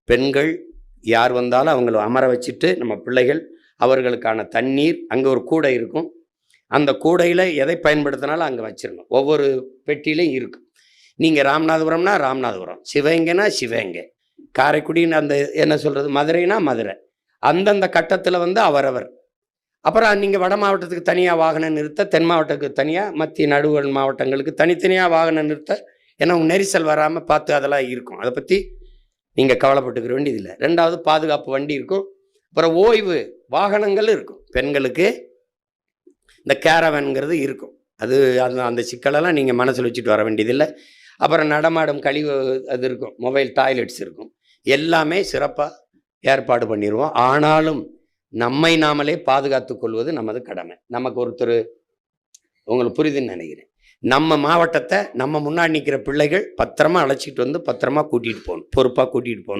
பெண்கள் யார் வந்தாலும் அவங்கள அமர வச்சுட்டு நம்ம பிள்ளைகள் அவர்களுக்கான தண்ணீர், அங்கே ஒரு கூடை இருக்கும், அந்த கூடையில் எதை பயன்படுத்தினாலும் அங்கே வச்சிடணும். ஒவ்வொரு பெட்டியிலையும் இருக்கும். நீங்கள் ராமநாதபுரம்னா ராமநாதபுரம், சிவகங்கைனா சிவகங்கை, காரைக்குடின்னு அந்த என்ன சொல்கிறது, மதுரைனா மதுரை, அந்தந்த கட்டத்தில் வந்து அவரவர். அப்புறம் நீங்கள் வட மாவட்டத்துக்கு தனியாக வாகனம் நிறுத்த, தென் மாவட்டத்துக்கு தனியாக, மத்திய நடுவண் மாவட்டங்களுக்கு தனித்தனியாக வாகனம் நிறுத்த, ஏன்னா நெரிசல் வராமல் பார்த்து அதெல்லாம் இருக்கும். அதை பற்றி நீங்கள் கவலைப்பட்டுக்கிற வேண்டியதில்லை. ரெண்டாவது, பாதுகாப்பு வண்டி இருக்கும். அப்புறம் ஓய்வு வாகனங்கள் இருக்கும். பெண்களுக்கு இந்த கேரவன்கிறது இருக்கும். அது அந்த சிக்கலெல்லாம் நீங்கள் மனசில் வச்சுட்டு வர வேண்டியதில்லை. அப்புறம் நடமாடும் கழிவு அது இருக்கும், மொபைல் டாய்லெட்ஸ் இருக்கும். எல்லாமே சிறப்பாக ஏற்பாடு பண்ணிடுவோம். ஆனாலும் நம்மை நாமளே பாதுகாத்து கொள்வது நமது கடமை. நமக்கு ஒருத்தர், உங்களுக்கு புரியுதுன்னு நினைக்கிறேன், நம்ம மாவட்டத்தை நம்ம முன்னாடி நிற்கிற பிள்ளைகள் பத்திரமா அழைச்சிட்டு வந்து பத்திரமா கூட்டிகிட்டு போகணும், பொறுப்பாக கூட்டிகிட்டு போகணும்.